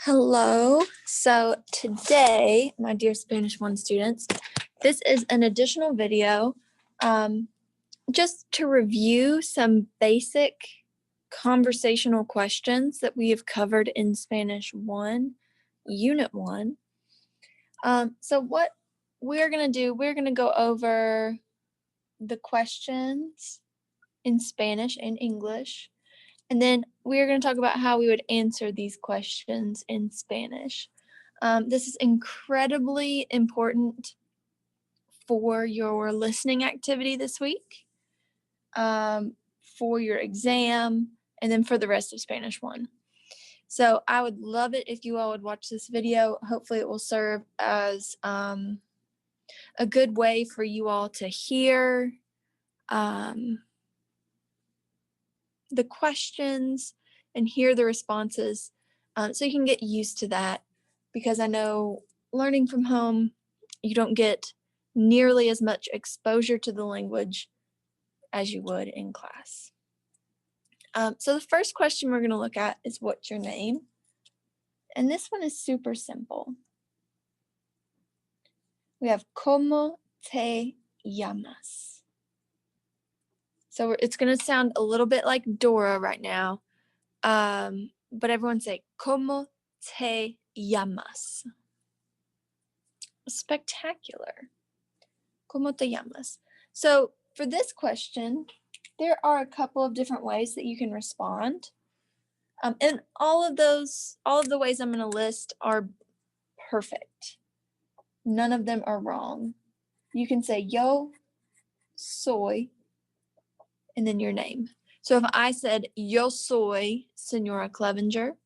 Hello. So today, my dear Spanish 1 students, this is an additional video just to review some basic conversational questions that we have covered in Spanish 1, Unit 1. So what we're going to do, we're going to go over the questions in Spanish and English. And then we're going to talk about how we would answer these questions in Spanish. This is incredibly important for your listening activity this week, for your exam, and then for the rest of Spanish 1. So I would love it if you all would watch this video. Hopefully it will serve as a good way for you all to hear the questions and hear the responses, so you can get used to that, because I know learning from home, you don't get nearly as much exposure to the language as you would in class. So the first question we're going to look at is, what's your name? And this one is super simple. We have ¿Cómo te llamas? So it's going to sound a little bit like Dora right now, but everyone say ¿Cómo te llamas? Spectacular. ¿Cómo te llamas? So for this question, there are a couple of different ways that you can respond. And all of the ways I'm going to list are perfect. None of them are wrong. You can say yo soy and then your name. So if I said yo soy Señora Clevenger,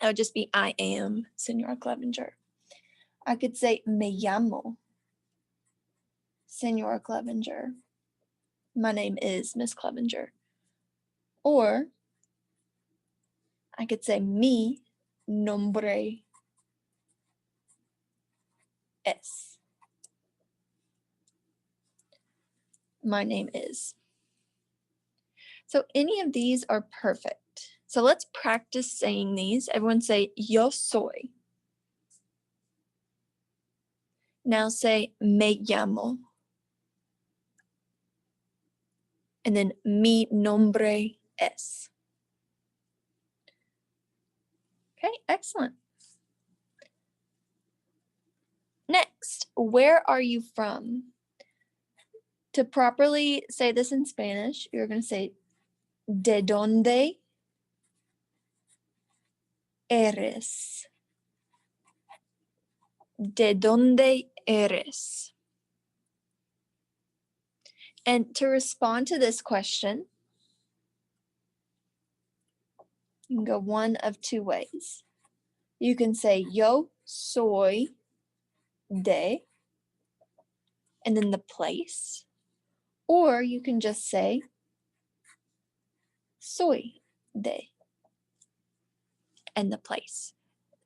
that would just be I am Señora Clevenger. I could say me llamo Señora Clevenger. My name is Miss Clevenger. Or I could say mi nombre es. My name is. So any of these are perfect. So let's practice saying these. Everyone say yo soy. Now say me llamo. And then mi nombre es. Okay, excellent. Next, where are you from? To properly say this in Spanish, you're going to say ¿de dónde eres? ¿De dónde eres? And to respond to this question, you can go one of two ways. You can say yo soy de, and then the place, or you can just say soy de, and the place.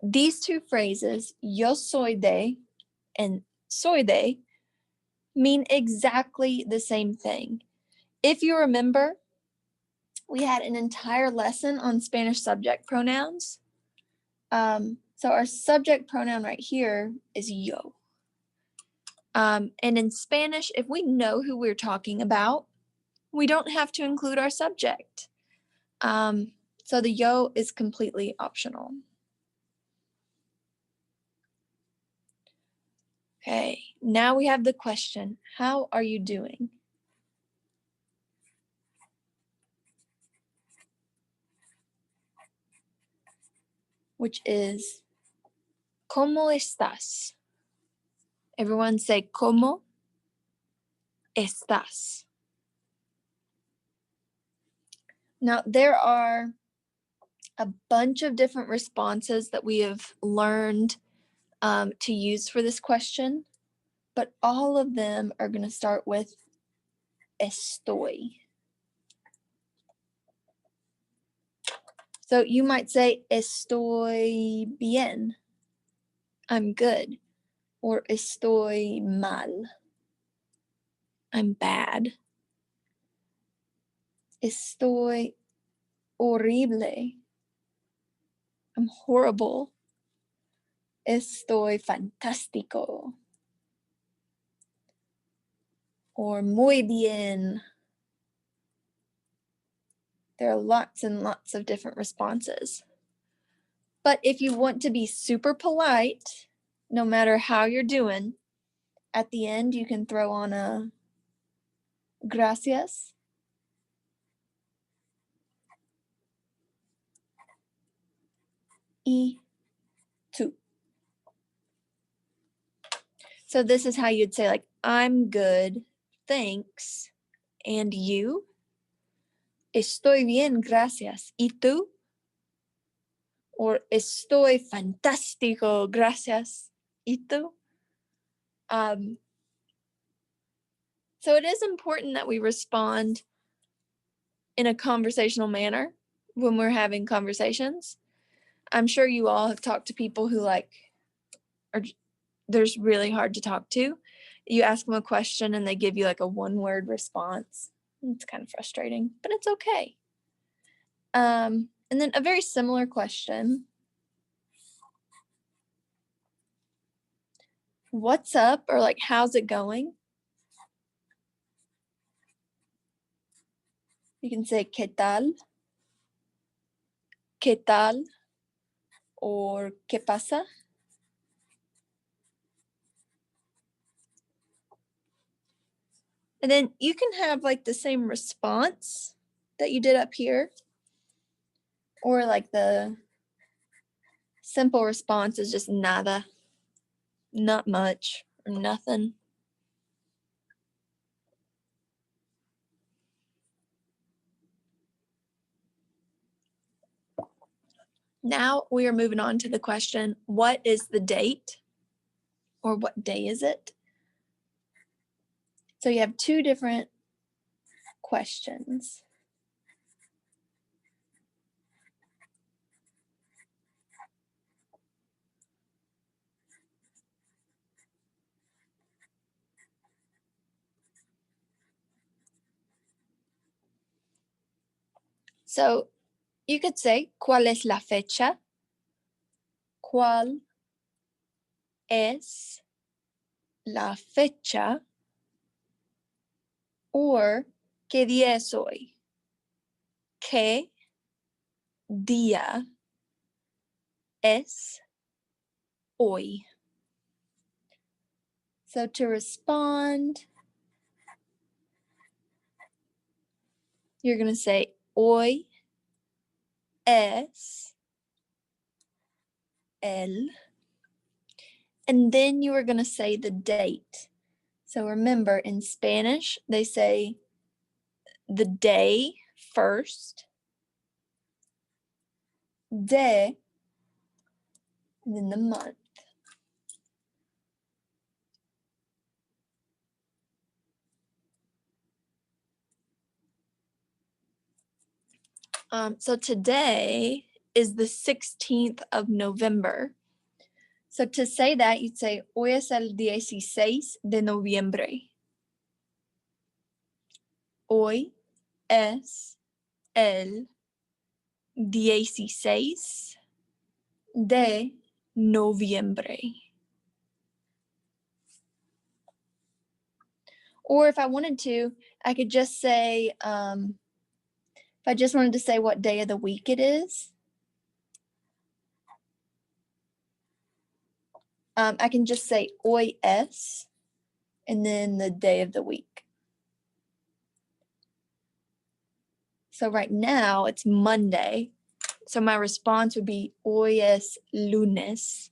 These two phrases, yo soy de and soy de, mean exactly the same thing. If you remember, we had an entire lesson on Spanish subject pronouns. So our subject pronoun right here is yo. And in Spanish, if we know who we're talking about, we don't have to include our subject. So the yo is completely optional. Okay, now we have the question, how are you doing? Which is, ¿cómo estás? Everyone say, ¿cómo estás? Now, there are a bunch of different responses that we have learned to use for this question, but all of them are going to start with estoy. So you might say, estoy bien, I'm good, or estoy mal, I'm bad. Estoy horrible, I'm horrible. Estoy fantástico. Or muy bien. There are lots and lots of different responses. But if you want to be super polite, no matter how you're doing, at the end you can throw on a gracias. Y tú. So this is how you'd say, like, I'm good, thanks, and you? Estoy bien, gracias. ¿Y tú? Or estoy fantástico, gracias. ¿Y tú? So it is important that we respond in a conversational manner when we're having conversations. I'm sure you all have talked to people who there's really hard to talk to. You ask them a question and they give you like a one-word response. It's kind of frustrating, but it's okay. And then a very similar question. What's up? Or like, how's it going? You can say ¿qué tal? ¿Qué tal? Or ¿qué pasa? And then you can have like the same response that you did up here. Or like the simple response is just nada, not much, or nothing. Now we are moving on to the question, what is the date? Or what day is it? So you have two different questions. So you could say, ¿cuál es la fecha? ¿Cuál es la fecha? Or, ¿qué día es hoy? ¿Qué día es hoy? So to respond, you're going to say, hoy es el, and then you are going to say the date. So remember, in Spanish, they say the day first, de, and then the month. So today is the 16th of November. So to say that, you'd say, hoy es el 16 de noviembre. Hoy es el 16 de noviembre. Or if I wanted to, I could just say, if I just wanted to say what day of the week it is, I can just say hoy es, and then the day of the week. So right now it's Monday. So my response would be hoy es lunes.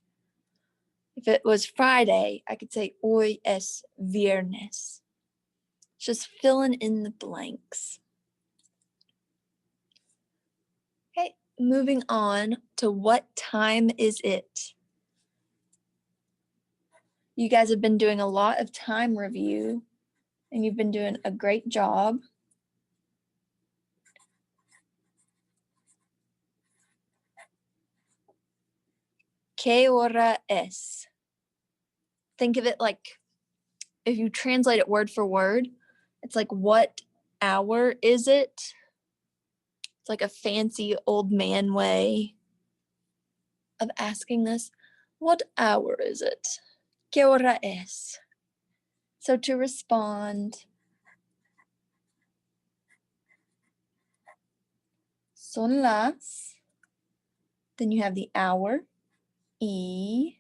If it was Friday, I could say hoy es viernes. Just filling in the blanks. Okay, moving on to what time is it? You guys have been doing a lot of time review and you've been doing a great job. ¿Qué hora es? Think of it like, if you translate it word for word, it's like, what hour is it? It's like a fancy old man way. of asking this, what hour is it? ¿Qué hora es? So to respond, son las, then you have the hour, y,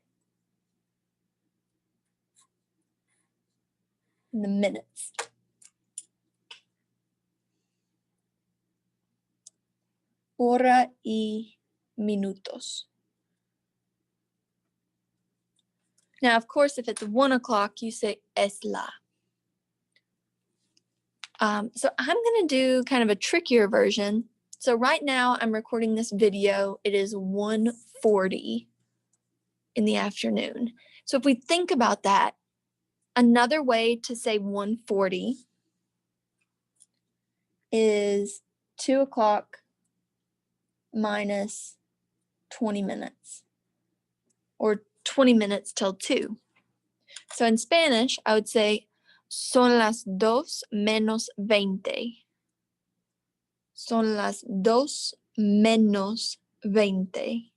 and the minutes. Hora y minutos. Now, of course, if it's 1 o'clock, you say es la. So I'm going to do kind of a trickier version. So right now I'm recording this video. It is 1:40 in the afternoon. So if we think about that, another way to say 1:40 is 2 o'clock minus 20 minutes, or 20 minutes till 2. So in Spanish, I would say son las 2 menos 20. Son las 2 menos 20.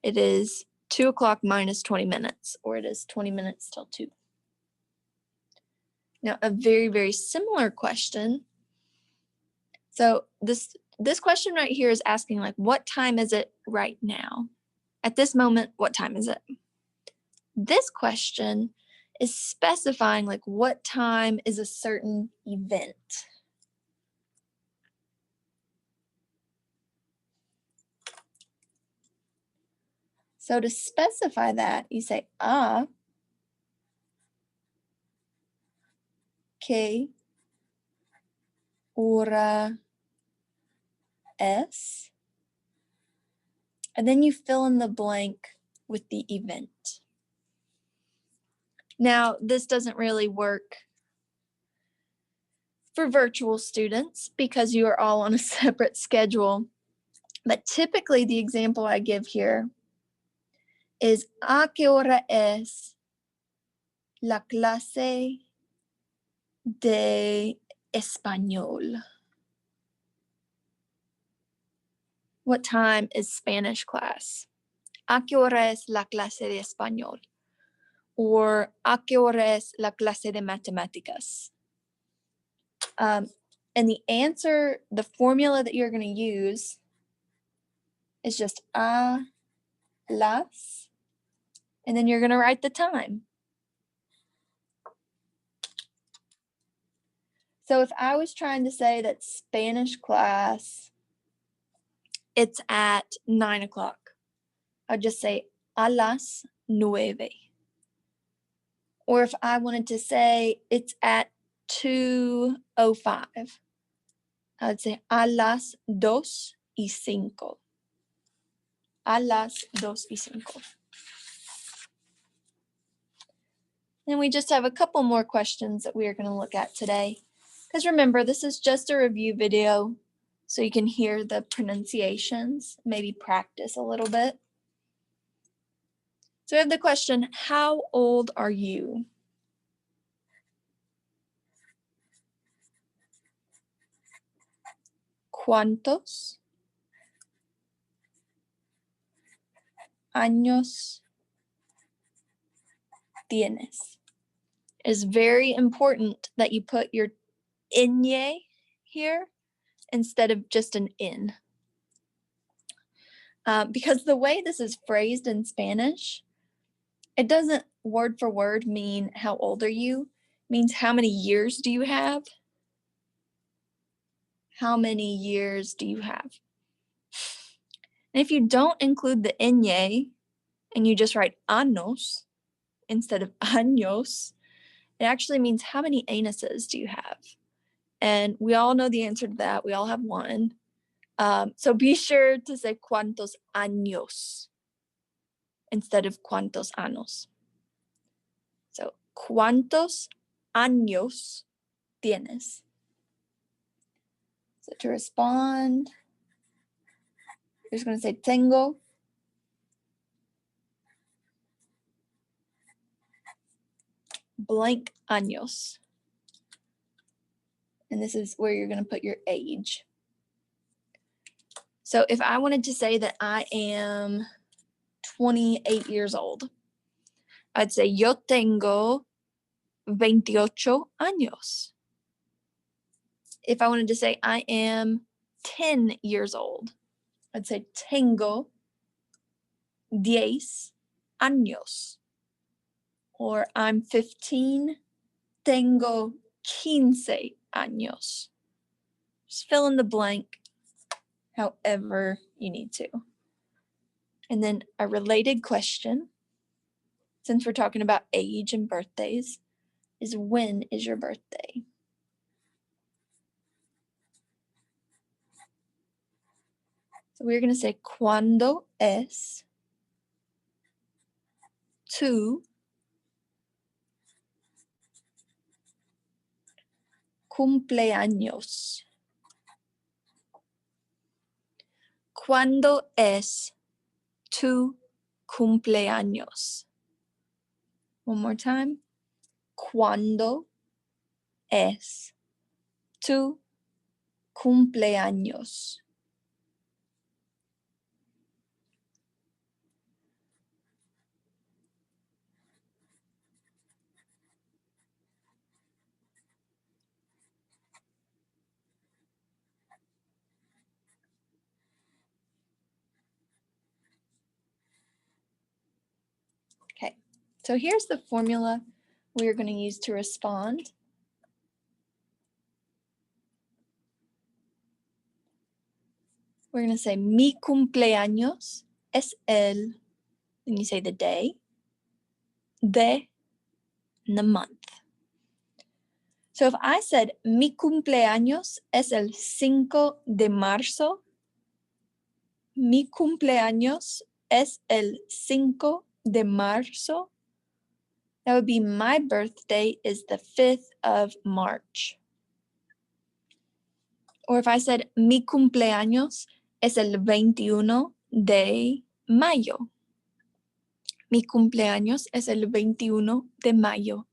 It is 2 o'clock minus 20 minutes, or it is 20 minutes till 2. Now, a very, very similar question. So this question right here is asking, like, what time is it right now? At this moment, what time is it? This question is specifying, like, what time is a certain event. So to specify that, you say, ¿qué hora es? And then you fill in the blank with the event. Now, this doesn't really work for virtual students because you are all on a separate schedule. But typically the example I give here is ¿a qué hora es la clase de español? What time is Spanish class? ¿A qué hora es la clase de español? Or ¿a qué hora es la clase de matemáticas? And the answer, the formula that you're going to use is just a las, and then you're going to write the time. So if I was trying to say that Spanish class, it's at 9 o'clock, I'd just say a las 9. Or if I wanted to say it's at 2:05, I'd say a las 2:05. A las 2:05. And we just have a couple more questions that we are going to look at today. Because remember, this is just a review video, so you can hear the pronunciations, maybe practice a little bit. So we have the question, how old are you? ¿Cuántos años tienes? It's very important that you put your ñe here instead of just an in. Because the way this is phrased in Spanish, it doesn't word for word mean how old are you. It means how many years do you have? How many years do you have? And if you don't include the ñe and you just write años instead of años, it actually means how many anuses do you have? And we all know the answer to that. We all have one. So be sure to say cuántos años instead of cuántos años. So, ¿cuántos años tienes? So to respond, you're just going to say tengo blank años. And this is where you're going to put your age. So if I wanted to say that I am 28 years old. I'd say yo tengo 28 años. If I wanted to say I am 10 years old, I'd say tengo 10 años. Or I'm 15, tengo 15 años. Just fill in the blank however you need to. And then a related question, since we're talking about age and birthdays, is when is your birthday? So we're going to say ¿Cuándo es tu cumpleaños? ¿Cuándo es tu cumpleaños? One more time. ¿Cuándo es tu cumpleaños? Okay, so here's the formula we're going to use to respond. We're going to say mi cumpleaños es el, and you say the day, de, and the month. So if I said mi cumpleaños es el 5 de marzo, mi cumpleaños es el 5 de marzo, that would be my birthday is the 5th of March. Or if I said mi cumpleaños es el 21 de mayo. Mi cumpleaños es el 21 de mayo.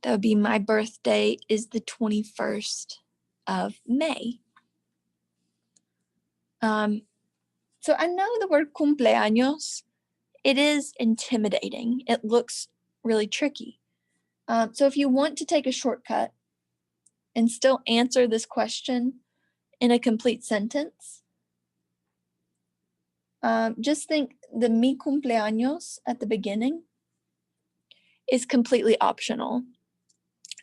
That would be my birthday is the 21st of May. So I know the word cumpleaños, it is intimidating. It looks really tricky. So if you want to take a shortcut and still answer this question in a complete sentence, just think the mi cumpleaños at the beginning is completely optional.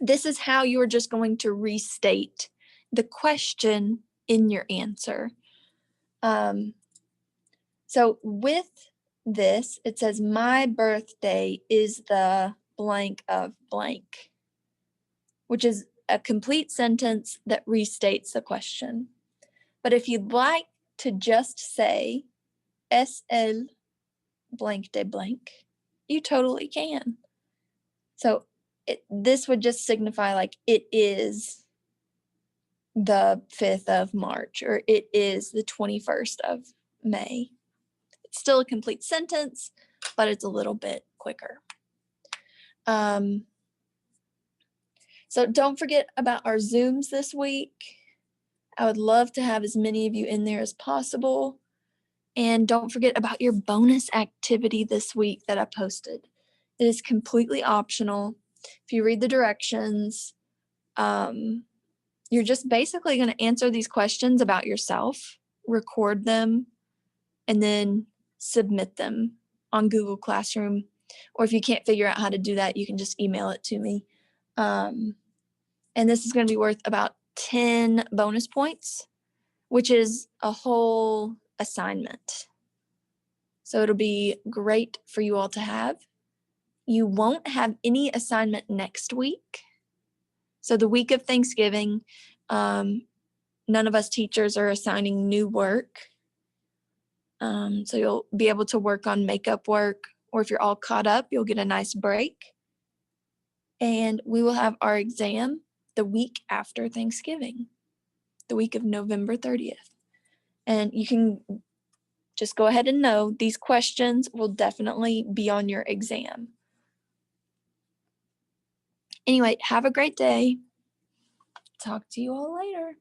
This is how you're just going to restate the question in your answer. So with this, it says my birthday is the blank of blank, which is a complete sentence that restates the question. But if you'd like to just say es el blank de blank, you totally can. So this would just signify like it is the 5th of March or it is the 21st of May. It's still a complete sentence, but it's a little bit quicker. So don't forget about our Zooms this week. I would love to have as many of you in there as possible. And don't forget about your bonus activity this week that I posted. It is completely optional. If you read the directions, you're just basically going to answer these questions about yourself, record them, and then submit them on Google Classroom. Or if you can't figure out how to do that, you can just email it to me. And this is going to be worth about 10 bonus points, which is a whole assignment. So it'll be great for you all to have. You won't have any assignment next week. So the week of Thanksgiving, none of us teachers are assigning new work. So you'll be able to work on makeup work, or if you're all caught up, you'll get a nice break. And we will have our exam the week after Thanksgiving, the week of November 30th. And you can just go ahead and know these questions will definitely be on your exam. Anyway, have a great day. Talk to you all later.